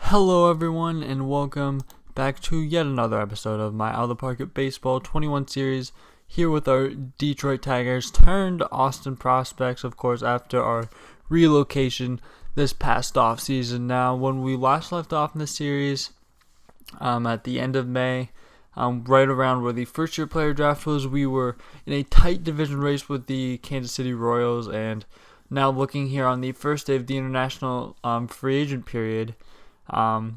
Hello everyone and welcome back to yet another episode of my Out of the Pocket Baseball 21 series, here with our Detroit Tigers turned Austin prospects, of course, after our relocation this past offseason. Now, when we last left off in the series at the end of May, right around where the first year player draft was, we were in a tight division race with the Kansas City Royals, and now looking here on the first day of the international free agent period,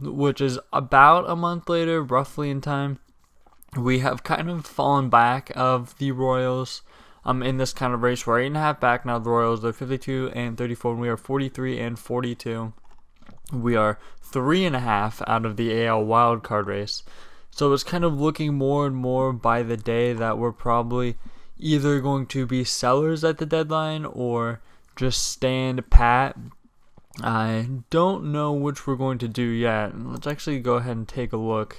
which is about a month later, roughly in time, we have kind of fallen back of the Royals in this kind of race. We're 8.5 back now. The Royals are 52 and 34, and we are 43 and 42. We are 3.5 out of the AL wildcard race. So it's kind of looking more and more by the day that we're probably either going to be sellers at the deadline or just stand pat. I don't know which we're going to do yet. Let's actually go ahead and take a look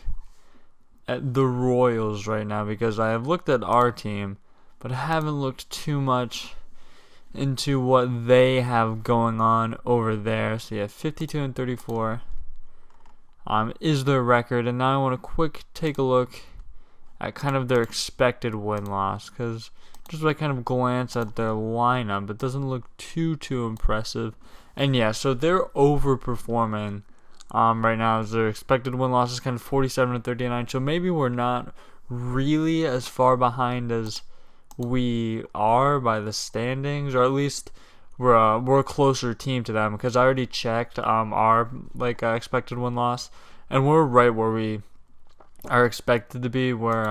at the Royals right now, because I have looked at our team, but I haven't looked too much into what they have going on over there. So yeah, 52 and 34 is their record, and now I want to take a look at kind of their expected win-loss, because just by kind of glance at their lineup, it doesn't look too impressive. And yeah, so they're overperforming right now, as their expected win-loss is kind of 47 and 39. So maybe we're not really as far behind as we are by the standings, or at least we're a closer team to them, because I already checked our expected win-loss, and we're right where we are expected to be. Where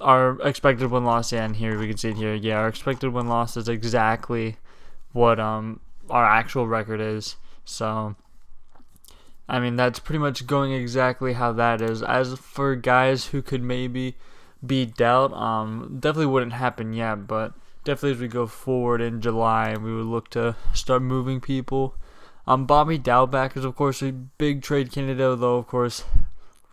our expected win-loss, and here we can see it here. Yeah, our expected win-loss is exactly what our actual record is. So I mean, that's pretty much going exactly how that is. As for guys who could maybe be dealt, definitely wouldn't happen yet, but definitely as we go forward in July, we would look to start moving people. Bobby Dalbec is, of course, a big trade candidate, though, of course,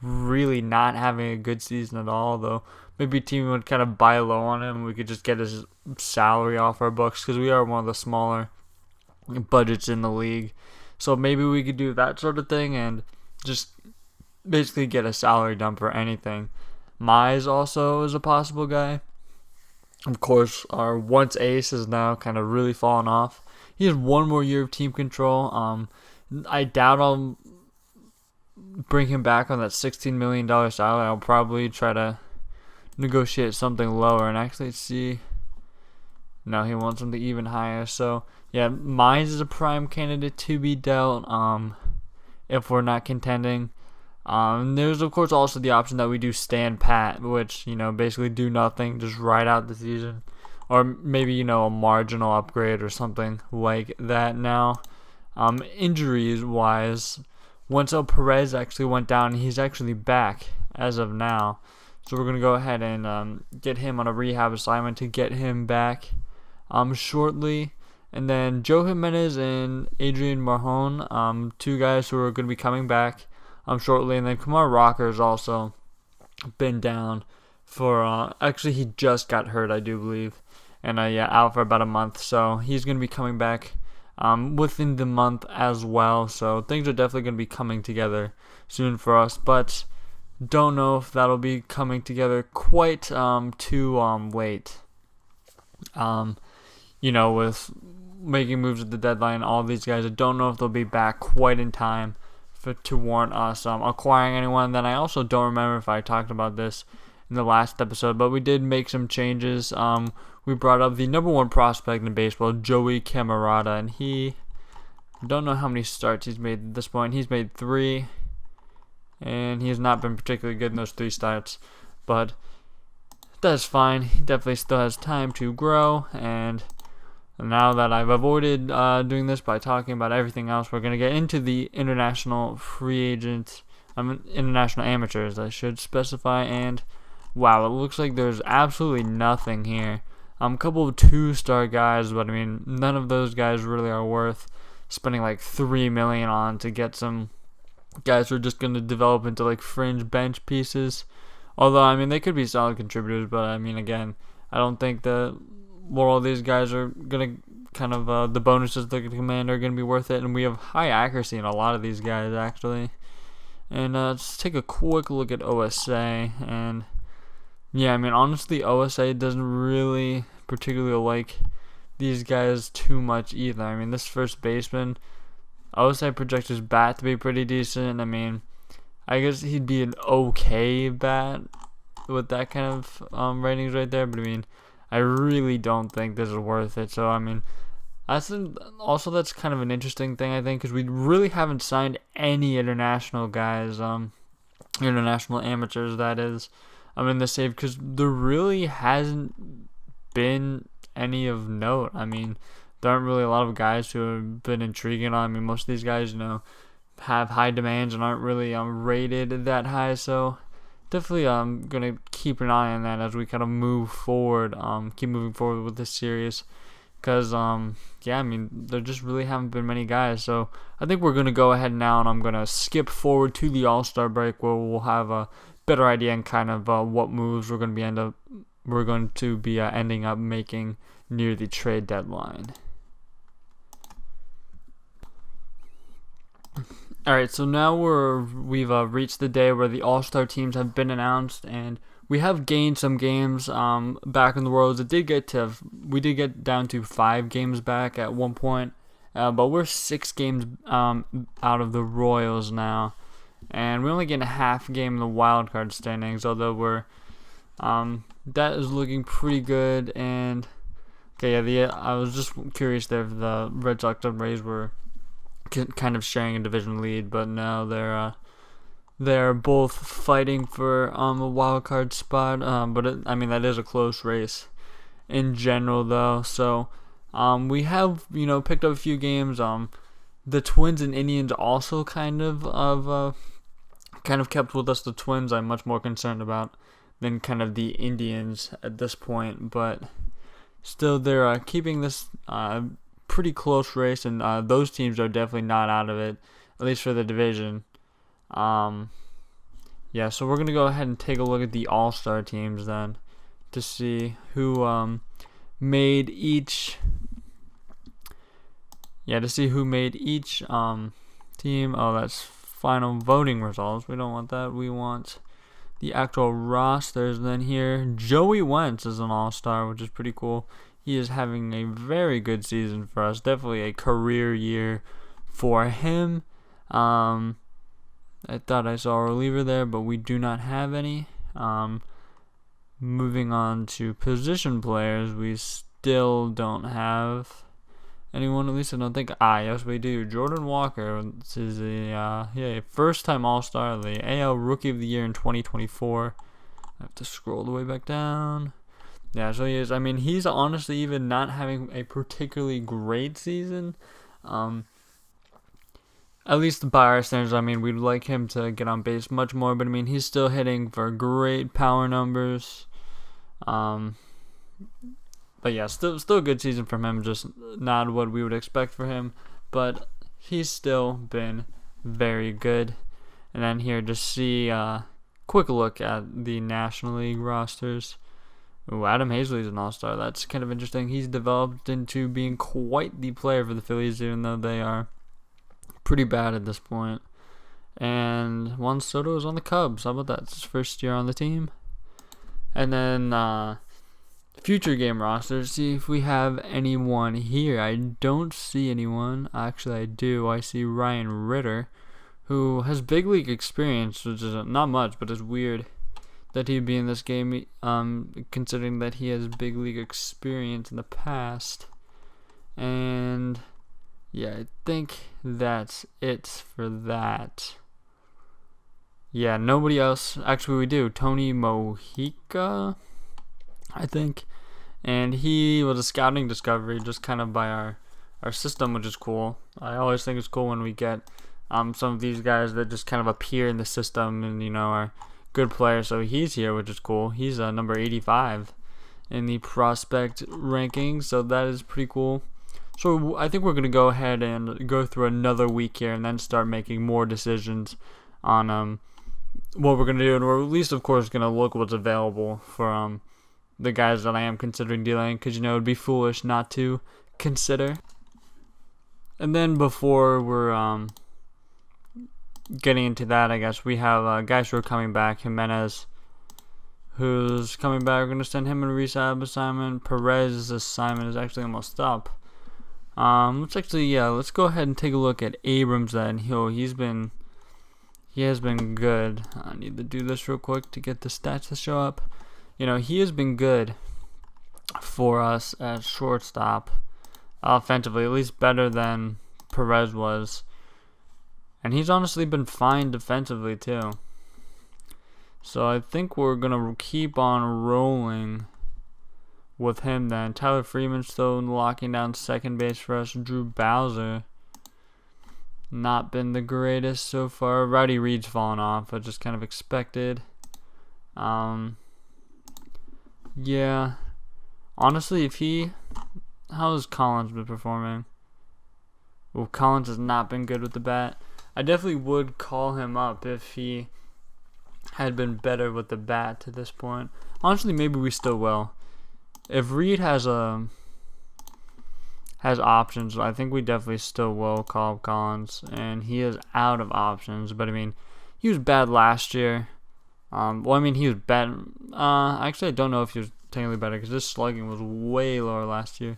really not having a good season at all, though. Maybe a team would kind of buy low on him. We could just get his salary off our books, because we are one of the smaller budgets in the league. So maybe we could do that sort of thing and just basically get a salary dump or anything. Mize also is a possible guy. Of course, our once ace is now kind of really fallen off. He has one more year of team control. I doubt I'll bring him back on that $16 million salary. I'll probably try to negotiate something lower and actually see. No, he wants something even higher. So yeah, Mize is a prime candidate to be dealt if we're not contending. There's of course also the option that we do stand pat, which, basically do nothing, just ride out the season, or maybe a marginal upgrade or something like that. Now, injuries wise, Wenzel Perez actually went down, and he's actually back as of now. So we're gonna go ahead and get him on a rehab assignment to get him back shortly. And then Joe Jimenez and Adrian Marjon, two guys who are going to be coming back shortly. And then Kumar Rocker's also been down for, actually he just got hurt, I do believe. And out for about a month. So he's going to be coming back within the month as well. So things are definitely going to be coming together soon for us. But don't know if that'll be coming together quite too late. With making moves at the deadline, all these guys, I don't know if they'll be back quite in time to warrant us acquiring anyone. Then I also don't remember if I talked about this in the last episode, but we did make some changes. We brought up the number one prospect in baseball, Joey Camarada, and I don't know how many starts he's made at this point. He's made 3, and he has not been particularly good in those 3 starts, but that's fine. He definitely still has time to grow, and now that I've avoided doing this by talking about everything else, we're going to get into the international international amateurs, I should specify. And wow, it looks like there's absolutely nothing here. A couple of 2-star guys, but I mean, none of those guys really are worth spending like $3 million on to get some guys who are just going to develop into like fringe bench pieces. Although, I mean, they could be solid contributors, but I mean, again, I don't think that all these guys are going to kind of the bonuses that can command are going to be worth it, and we have high accuracy in a lot of these guys actually. And let's take a quick look at OSA, and yeah, I mean honestly OSA doesn't really particularly like these guys too much either. I mean this first baseman, OSA projects his bat to be pretty decent. I mean I guess he'd be an okay bat with that kind of ratings right there, but I mean I really don't think this is worth it. So I mean that's kind of an interesting thing, I think, because we really haven't signed any international guys, international amateurs that is, in the save, because there really hasn't been any of note. I mean there aren't really a lot of guys who have been intriguing. I mean most of these guys have high demands and aren't really rated that high, so definitely gonna keep an eye on that as we kind of move forward, keep moving forward with this series, because yeah, I mean there just really haven't been many guys. So I think we're gonna go ahead now, and I'm gonna skip forward to the All-Star break where we'll have a better idea on kind of what moves we're going to be ending up making near the trade deadline. Alright, so now we've reached the day where the All-Star teams have been announced, and we have gained some games back in the Worlds. We did get down to 5 games back at one point, but we're 6 games out of the Royals now, and we only get a half game in the wild card standings, although we're that is looking pretty good. And okay, yeah, I was just curious there if the Red Sox and Rays were kind of sharing a division lead, but no, they're both fighting for a wild card spot. But I mean that is a close race in general, though. So we have picked up a few games. The Twins and Indians also kind of kept with us. The Twins I'm much more concerned about than kind of the Indians at this point, but still they're keeping this pretty close race, and those teams are definitely not out of it, at least for the division. Yeah, so we're gonna go ahead and take a look at the All-Star teams then to see who made each team. Oh, that's final voting results. We don't want that. We want the actual rosters. Then here, Joey Wentz is an All-Star, which is pretty cool. He is having a very good season for us. Definitely a career year for him. I thought I saw a reliever there, but we do not have any. Moving on to position players, we still don't have anyone. At least I don't think. Yes, we do. Jordan Walker. This is a first-time All-Star, the AL Rookie of the Year in 2024. I have to scroll the way back down. Yeah, so he is. I mean, he's honestly even not having a particularly great season. At least by our standards, I mean, we'd like him to get on base much more, but I mean, he's still hitting for great power numbers. But yeah, still a good season from him, just not what we would expect for him, but he's still been very good. And then here, just see a quick look at the National League rosters. Ooh, Adam Hazley's an All-Star. That's kind of interesting. He's developed into being quite the player for the Phillies, even though they are pretty bad at this point. And Juan Soto is on the Cubs. How about that? It's his first year on the team. And then future game rosters. See if we have anyone here. I don't see anyone. Actually, I do. I see Ryan Ritter, who has big league experience, which is not much, but it's weird that he'd be in this game, considering that he has big league experience in the past. And yeah, I think that's it for that. Yeah, nobody else. Actually, we do. Tony Mojica, I think. And he was a scouting discovery just kind of by our system, which is cool. I always think it's cool when we get some of these guys that just kind of appear in the system and, are good players. So he's here, which is cool. He's number 85 in the prospect rankings, so that is pretty cool. So I think we're going to go ahead and go through another week here and then start making more decisions on what we're going to do. And we're at least, of course, going to look what's available for the guys that I am considering dealing, because, it'd be foolish not to consider. And then before we're getting into that, I guess we have guys who are coming back. Jimenez, who's coming back. We're going to send him a rehab assignment. Perez's assignment is actually almost up. Let's go ahead and take a look at Abrams then. He has been good. I need to do this real quick to get the stats to show up. He has been good for us at shortstop offensively, at least better than Perez was. And he's honestly been fine defensively too. So I think we're going to keep on rolling with him then. Tyler Freeman still locking down second base for us. Drew Bowser, not been the greatest so far. Rowdy Reed's fallen off, but just kind of expected. Yeah. Honestly, how has Collins been performing? Well, Collins has not been good with the bat. I definitely would call him up if he had been better with the bat to this point. Honestly, maybe we still will. If Reed has options, I think we definitely still will call up Collins, and he is out of options. But I mean, he was bad last year. He was bad. Actually, I don't know if he was technically better because his slugging was way lower last year.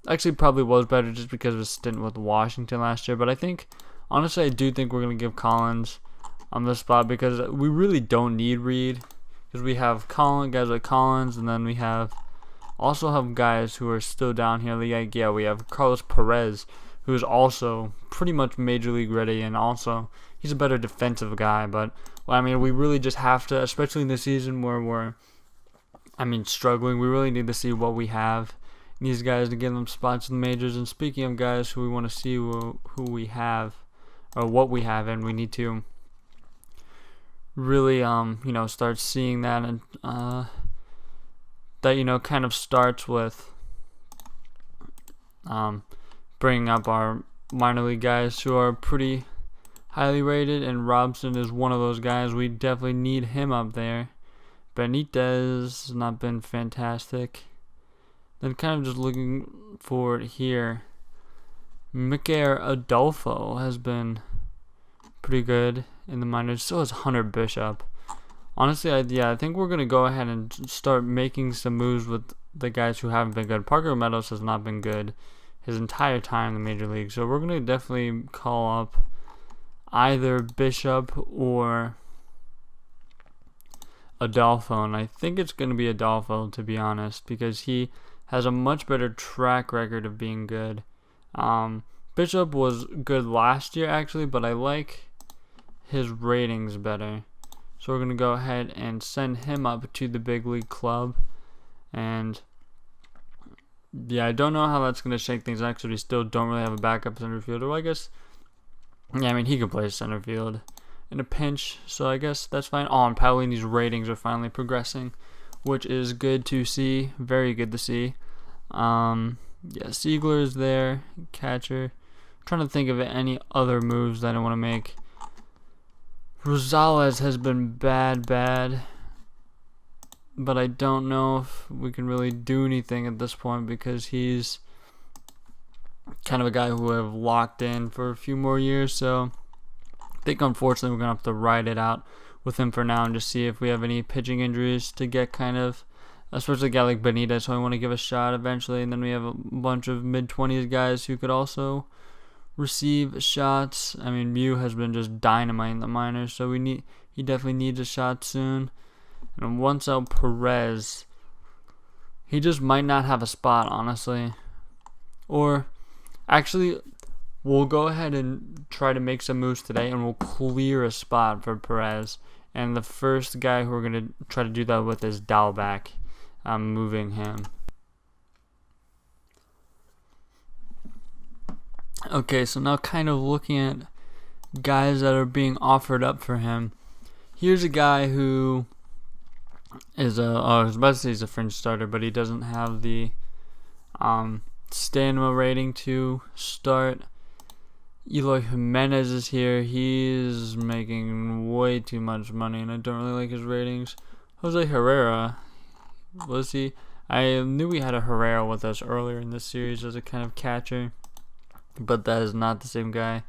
Actually, probably was better just because of his stint with Washington last year. But I think, honestly, I do think we're gonna give Collins on the spot because we really don't need Reed. Because we have guys like Collins, and then we also have guys who are still down here. We have Carlos Perez, who is also pretty much major league ready, and also he's a better defensive guy. But we really just have to, especially in the season where we're, struggling. We really need to see what we have in these guys to get them spots in the majors. And speaking of guys who we want to see who we have or what we have, and we need to really start seeing that, and that kind of starts with bringing up our minor league guys who are pretty highly rated, and Robson is one of those guys. We definitely need him up there. Benitez has not been fantastic. Then kind of just looking forward here, Miker Adolfo has been pretty good in the minors. So is Hunter Bishop. Honestly, I think we're going to go ahead and start making some moves with the guys who haven't been good. Parker Meadows has not been good his entire time in the major league. So we're going to definitely call up either Bishop or Adolfo. And I think it's going to be Adolfo, to be honest, because he has a much better track record of being good. Bishop was good last year, actually, but I like his ratings better. So we're going to go ahead and send him up to the big league club. And I don't know how that's going to shake things out because we still don't really have a backup center fielder. Well, I guess, he can play center field in a pinch, so I guess that's fine. And Paolini's ratings are finally progressing, which is good to see. Very good to see. Siegler is there, catcher. I'm trying to think of any other moves that I want to make. Rosales has been bad, but I don't know if we can really do anything at this point because he's kind of a guy who have locked in for a few more years. So I think unfortunately we're going to have to ride it out with him for now and just see if we have any pitching injuries to get kind of, especially a guy like Benitez, so I want to give a shot eventually. And then we have a bunch of mid-20s guys who could also receive shots. Mew has been just dynamite in the minors, so he definitely needs a shot soon. And once out Perez, he just might not have a spot, honestly. Or actually, we'll go ahead and try to make some moves today, and we'll clear a spot for Perez. And the first guy who we're going to try to do that with is Dalbec. I'm moving him. Okay, so now kind of looking at guys that are being offered up for him. Here's a guy who is I was about to say he's a fringe starter, but he doesn't have the stamina rating to start. Eloy Jimenez is here. He's making way too much money, and I don't really like his ratings. Jose Herrera, was he? I knew we had a Herrera with us earlier in this series as a kind of catcher, but that is not the same guy.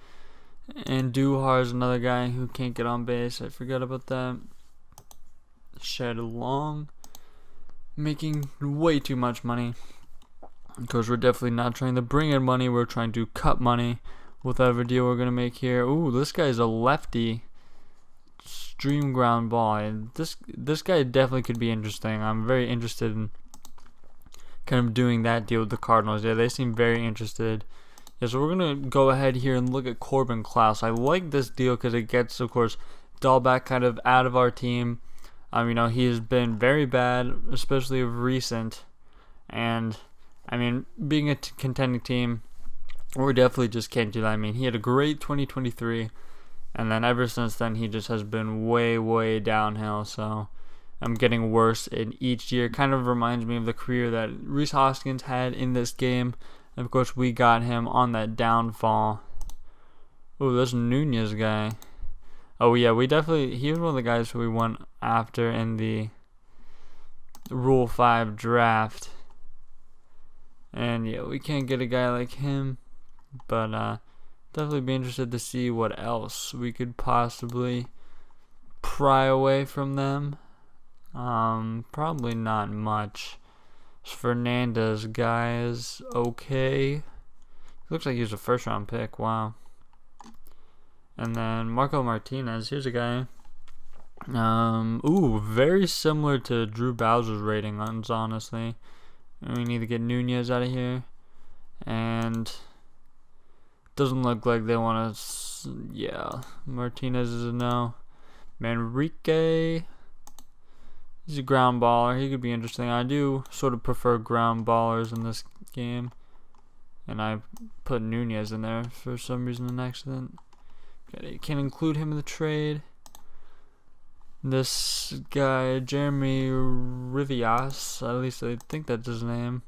And Duhar is another guy who can't get on base. I forgot about that. Shed Long, making way too much money. Because we're definitely not trying to bring in money. We're trying to cut money with whatever deal we're going to make here. Ooh, this guy's a lefty. Stream ground ball. And this guy definitely could be interesting. I'm very interested in kind of doing that deal with the Cardinals. Yeah, they seem very interested. Yeah, so we're going to go ahead here and look at Corbin Klaus. I like this deal because it gets, of course, Dahlback kind of out of our team. He has been very bad, especially of recent. And, being a contending team, we definitely just can't do that. He had a great 2023, and then ever since then, he just has been way, way downhill. So I'm getting worse in each year. Kind of reminds me of the career that Rhys Hoskins had in this game. And of course, we got him on that downfall. Ooh, this Nunez guy. Oh yeah, he was one of the guys who we went after in the Rule 5 draft. And yeah, we can't get a guy like him, but definitely be interested to see what else we could possibly pry away from them. Probably not much. Fernandez guy is okay. Looks like he's a first round pick. Wow. And then Marco Martinez. Here's a guy. Very similar to Drew Bowser's rating, honestly. We need to get Nunez out of here. And doesn't look like they want to. Yeah, Martinez is a no. Manrique. He's a ground baller. He could be interesting. I do sort of prefer ground ballers in this game. And I put Nunez in there for some reason, an accident. Okay, can't include him in the trade. This guy, Jeremy Rivias, at least I think that's his name.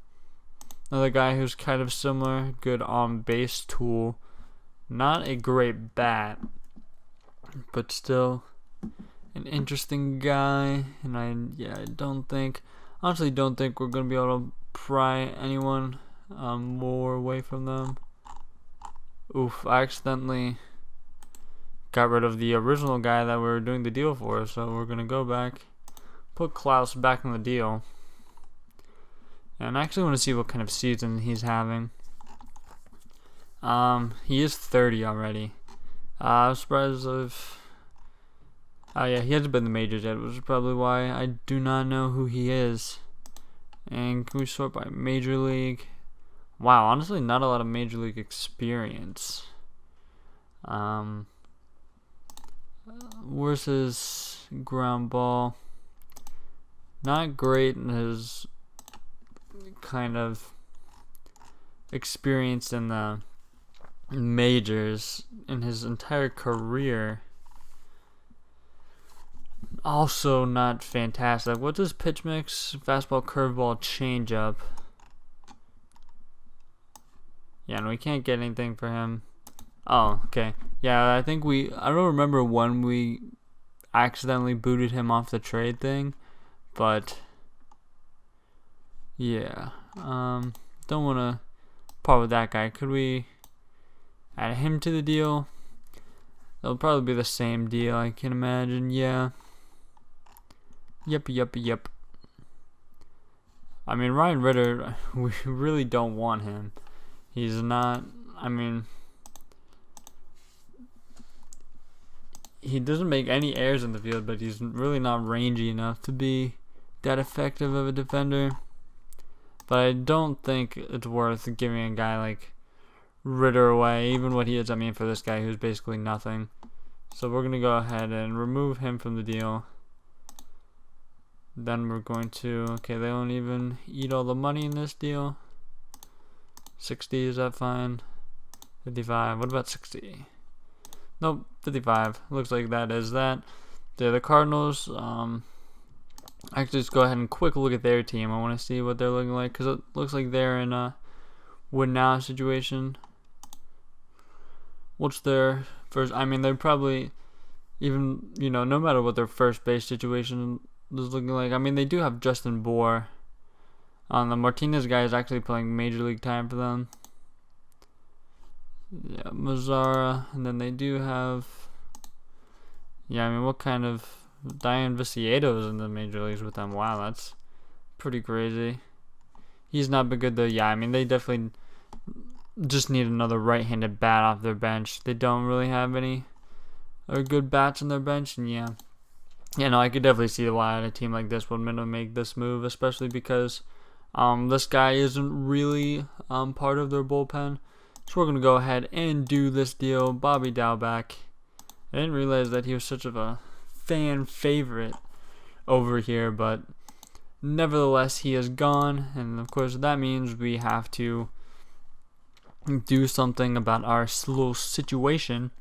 Another guy who's kind of similar. Good on-base tool. Not a great bat, but still an interesting guy. And I honestly don't think we're going to be able to pry anyone more away from them. Oof, I accidentally got rid of the original guy that we were doing the deal for, so we're going to go back, put Klaus back in the deal. And I actually want to see what kind of season he's having. He is 30 already. I'm surprised if... Oh yeah, he hasn't been in the majors yet, which is probably why I do not know who he is. And can we sort by major league? Wow, honestly, not a lot of major league experience. Where's his ground ball? Not great in his kind of experience in the majors in his entire career. Also not fantastic. What's his pitch mix? Fastball, curveball, changeup. Yeah, and we can't get anything for him. Oh, okay. Yeah, I don't remember when we accidentally booted him off the trade thing, but yeah. Don't want to part with that guy. Could we add him to the deal? That'll probably be the same deal, I can imagine. Yeah. Yep. Ryan Ritter, we really don't want him. He's not, he doesn't make any errors in the field, but he's really not rangy enough to be that effective of a defender. But I don't think it's worth giving a guy like Ritter away, even what he is, for this guy who's basically nothing. So we're going to go ahead and remove him from the deal. Then we're going to, okay, they don't even eat all the money in this deal. 60, is that fine? 55, what about 60? Nope, 55. Looks like that is that. They're the Cardinals. Actually, just go ahead and quick look at their team. I want to see what they're looking like, because it looks like they're in a win now situation. What's their first? They're probably even, no matter what their first base situation is looking like. They do have Justin Bohr. The Martinez guy is actually playing Major League time for them. Yeah, Mazzara, and then they do have. Yeah, I mean, what kind of Diane Viciedo's in the major leagues with them? Wow, that's pretty crazy. He's not been good though. Yeah, I mean, they definitely just need another right-handed bat off their bench. They don't really have any good bats on their bench, and yeah, no, I could definitely see why a team like this would want to make this move, especially because this guy isn't really part of their bullpen. So we're gonna go ahead and do this deal. Bobby Dalbec. I didn't realize that he was such of a fan favorite over here, but nevertheless, he is gone, and of course that means we have to do something about our little situation.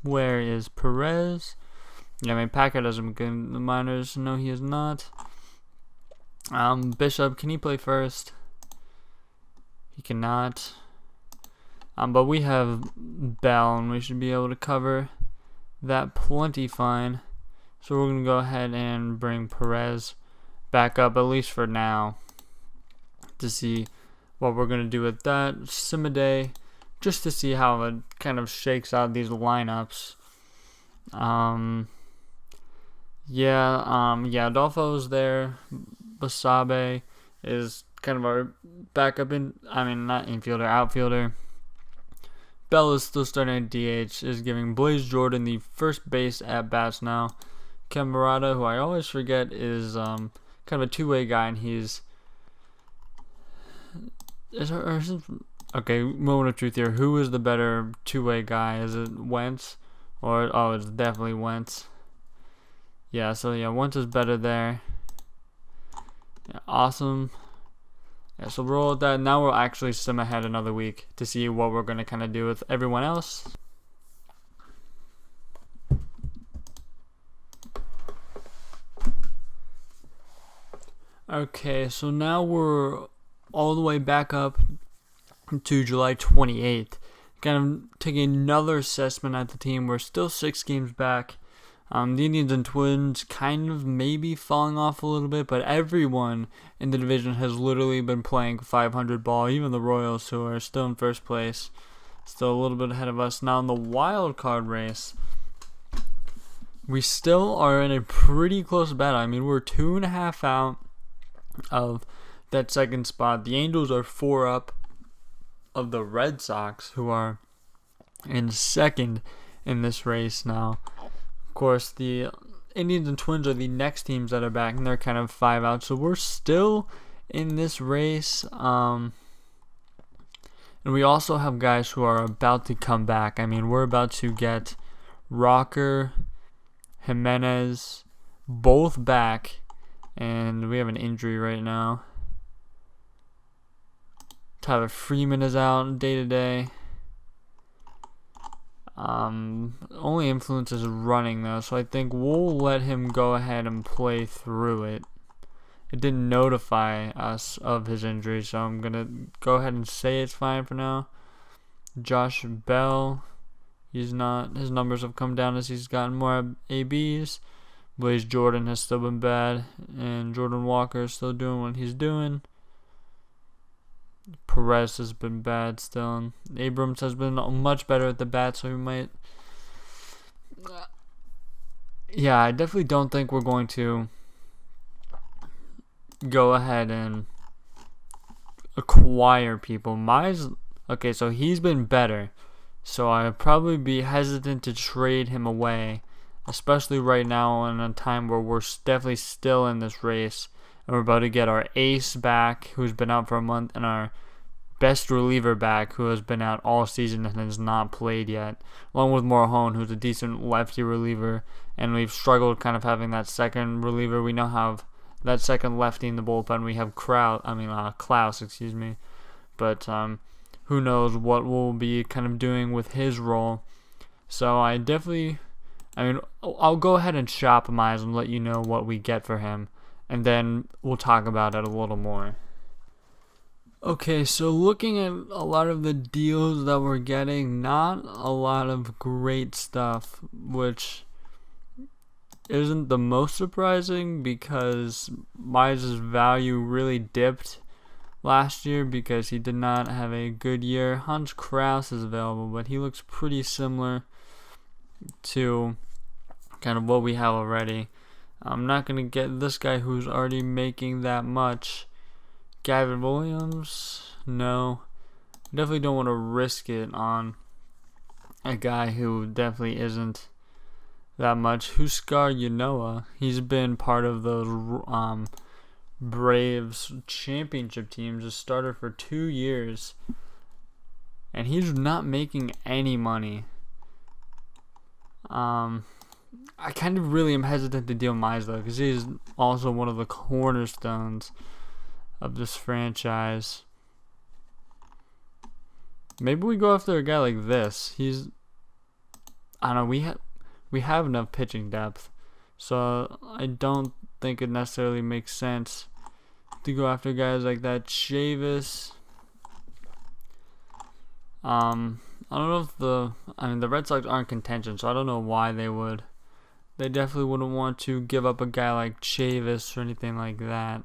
Where is Perez? Yeah, I mean, Packard hasn't been good in the minors. No, he is not. Bishop, can he play first? He cannot. But we have Bell, and we should be able to cover that plenty fine. So we're going to go ahead and bring Perez back up, at least for now, to see what we're going to do with that. Simade, just to see how it kind of shakes out these lineups. Adolfo's there. Basabe is kind of our backup not infielder, outfielder. Bell is still starting at DH, is giving Blaze Jordan the first base at bats now. Camarada, who I always forget, is kind of a two-way guy, and he's okay. Moment of truth here. Who is the better two-way guy? Is it Wentz or it's definitely Wentz. Yeah, so yeah, Wentz is better there. Yeah, awesome. Yeah, so roll with that. Now we'll actually sim ahead another week to see what we're going to kind of do with everyone else. Okay, so now we're all the way back up to July 28th. Kind of taking another assessment at the team. We're still 6 games back. The Indians and Twins kind of maybe falling off a little bit, but everyone in the division has literally been playing 500 ball, even the Royals, who are still in first place, still a little bit ahead of us. Now in the wild card race, we still are in a pretty close battle. I mean, we're 2.5 out of that second spot. The Angels are 4 up of the Red Sox, who are in second in this race now. Of course, the Indians and Twins are the next teams that are back, and they're kind of 5 out. So we're still in this race. And we also have guys who are about to come back. I mean, we're about to get Rocker, Jimenez, both back. And we have an injury right now. Tyler Freeman is out day to day. Only influence is running though, so I think we'll let him go ahead and play through it. It didn't notify us of his injury, so I'm gonna go ahead and say it's fine for now. Josh Bell, his numbers have come down as he's gotten more ABs. Blaze Jordan has still been bad, and Jordan Walker is still doing what he's doing. Perez has been bad still, and Abrams has been much better at the bat, so we might. Yeah, I definitely don't think we're going to go ahead and acquire people. Okay, so he's been better, so I'd probably be hesitant to trade him away, especially right now in a time where we're definitely still in this race. And we're about to get our ace back, who's been out for a month, and our best reliever back, who has been out all season and has not played yet, along with Morjon, who's a decent lefty reliever. And we've struggled kind of having that second reliever. We now have that second lefty in the bullpen. We have Klaus, But who knows what we'll be kind of doing with his role. So I'll go ahead and shop him and let you know what we get for him. And then we'll talk about it a little more. Okay, so looking at a lot of the deals that we're getting, not a lot of great stuff, which isn't the most surprising because Mize' value really dipped last year because he did not have a good year. Hans Kraus is available, but he looks pretty similar to kind of what we have already. I'm not going to get this guy who's already making that much. Gavin Williams, no. Definitely don't want to risk it on a guy who definitely isn't that much. Huskar Yanoa, he's been part of those Braves championship teams, a starter for 2 years, and he's not making any money. I kind of really am hesitant to deal Mize though, because he's also one of the cornerstones of this franchise. Maybe we go after a guy like this. I don't know, we have enough pitching depth, so I don't think it necessarily makes sense to go after guys like that. Chavis. I don't know if the Red Sox aren't contention, so I don't know why they would. They definitely wouldn't want to give up a guy like Chavis or anything like that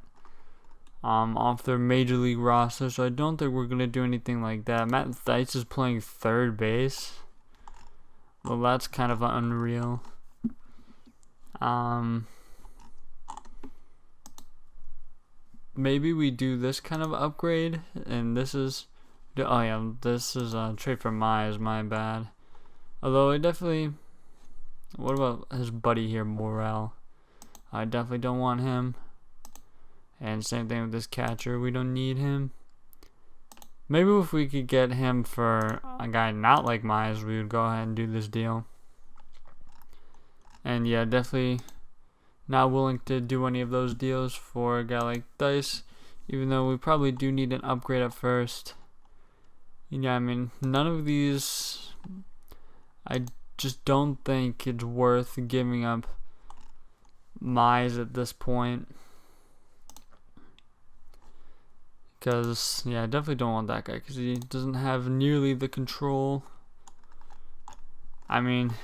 off their major league roster, so I don't think we're gonna do anything like that. Matt Theis is playing third base. Well, that's kind of unreal. Maybe we do this kind of upgrade, and this is a trade for Mize, my bad. Although I definitely, what about his buddy here, Morel? I definitely don't want him. And same thing with this catcher, we don't need him. Maybe if we could get him for a guy not like Mize, we would go ahead and do this deal. And yeah, definitely not willing to do any of those deals for a guy like Theis, even though we probably do need an upgrade at first. Yeah, I mean, none of these, I just don't think it's worth giving up Mize at this point. Because, yeah, I definitely don't want that guy because he doesn't have nearly the control. I mean,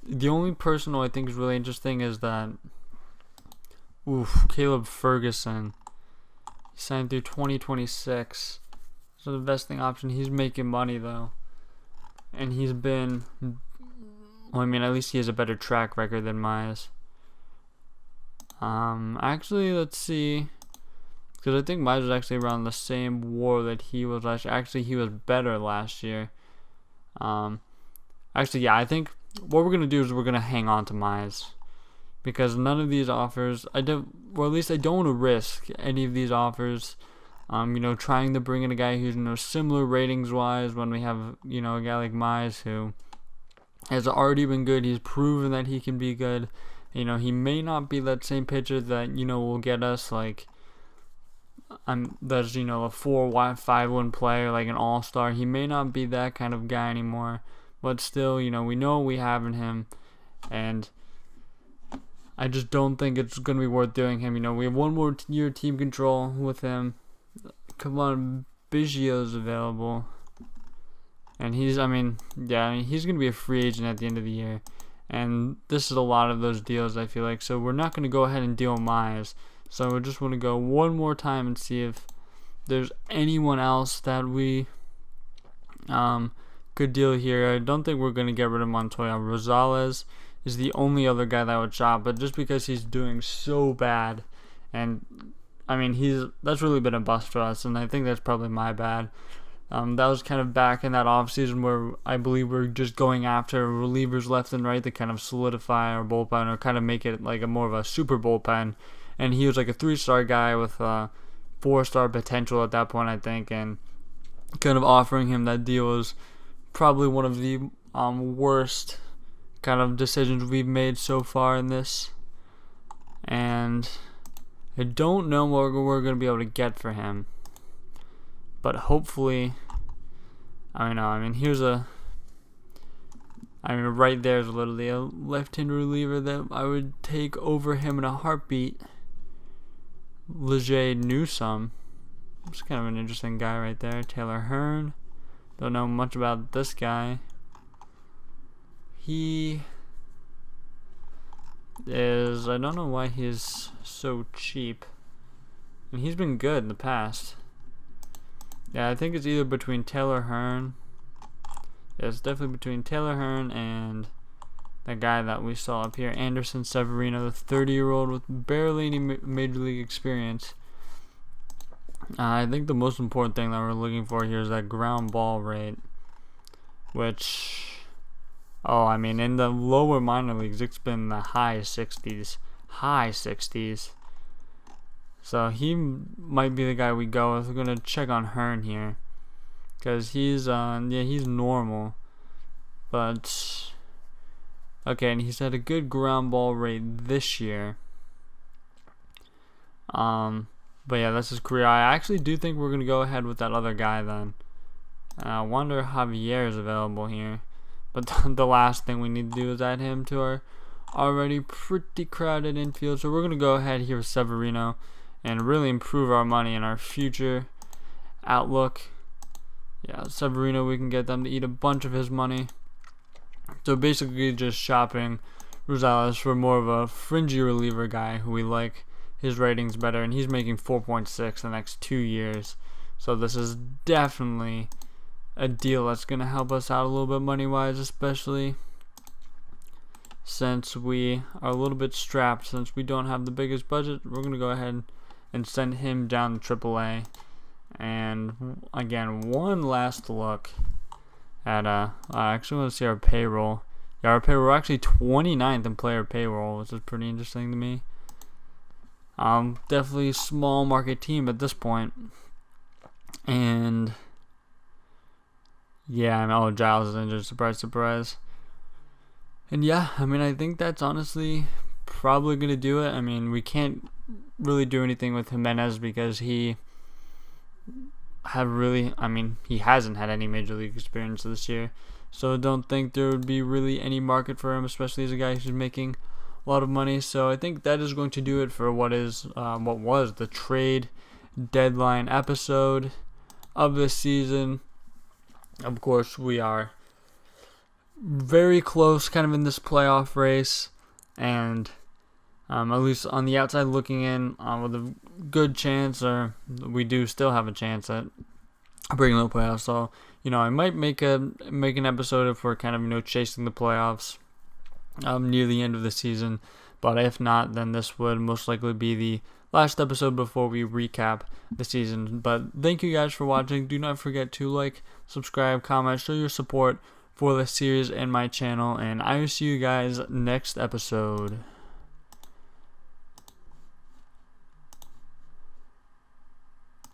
the only person who I think is really interesting is that, Caleb Ferguson. He signed through 2026. So the vesting option, he's making money though. And he's been, at least he has a better track record than Mize. Actually, let's see. Because I think Mize was actually around the same WAR that he was last year. Actually, he was better last year. Actually, yeah, I think what we're going to do is we're going to hang on to Mize. Because none of these offers, I don't want to risk any of these offers. Trying to bring in a guy who's, similar ratings-wise when we have, a guy like Mize who has already been good. He's proven that he can be good. He may not be that same pitcher that, will get us, like, that's, a 4-5-1 player, like an all-star. He may not be that kind of guy anymore. But still, we know what we have in him. And I just don't think it's going to be worth doing him. We have 1 more year team control with him. Come on, Biggio's available. And he's going to be a free agent at the end of the year. And this is a lot of those deals, I feel like. So we're not going to go ahead and deal Mize. So we just want to go one more time and see if there's anyone else that we could deal here. I don't think we're going to get rid of Montoya. Rosales is the only other guy that would shop, but just because he's doing so bad, and that's really been a bust for us, and I think that's probably my bad. That was kind of back in that offseason where I believe we're just going after relievers left and right to kind of solidify our bullpen or kind of make it like a more of a super bullpen. And he was like a 3-star guy with 4-star potential at that point, I think, and kind of offering him that deal was probably one of the worst kind of decisions we've made so far in this. And I don't know what we're going to be able to get for him. But hopefully, right there's literally a left-handed reliever that I would take over him in a heartbeat. Leger Newsome. It's kind of an interesting guy right there. Taylor Hearn. Don't know much about this guy. is, I don't know why he's so cheap. And he's been good in the past. Yeah, I think it's either between Taylor Hearn. Yeah, it's definitely between Taylor Hearn and the guy that we saw up here, Anderson Severino, the 30-year-old with barely any major league experience. I think the most important thing that we're looking for here is that ground ball rate, which, I mean, in the lower minor leagues, it's been the high 60s. So he might be the guy we go with. We're going to check on Hearn here, because he's normal. But, okay, and he's had a good ground ball rate this year. But yeah, that's his career. I actually do think we're going to go ahead with that other guy then. I wonder if Javier is available here. But the last thing we need to do is add him to our already pretty crowded infield. So we're going to go ahead here with Severino and really improve our money and our future outlook. Yeah, Severino, we can get them to eat a bunch of his money. So basically just shopping Rosales for more of a fringy reliever guy who we like. His rating's better, and he's making 4.6 the next 2 years. So this is definitely a deal that's going to help us out a little bit money-wise, especially since we are a little bit strapped. Since we don't have the biggest budget, we're going to go ahead and send him down to AAA. And again, one last look at I actually want to see our payroll. Yeah, our payroll, we're actually 29th in player payroll, which is pretty interesting to me. Definitely a small market team at this point. And yeah, I know Giles is injured, surprise, surprise. And yeah, I mean, I think that's honestly probably going to do it. I mean, we can't really do anything with Jimenez because he hasn't had any major league experience this year. So I don't think there would be really any market for him, especially as a guy who's making a lot of money. So I think that is going to do it for what was the trade deadline episode of this season. Of course, we are very close kind of in this playoff race, and at least on the outside looking in, with a good chance, or we do still have a chance at bringing the playoffs. So I might make an episode if we're kind of chasing the playoffs near the end of the season. But if not, then this would most likely be the last episode before we recap the season. But thank you guys for watching. Do not forget to like, subscribe, comment, show your support for the series and my channel. And I will see you guys next episode.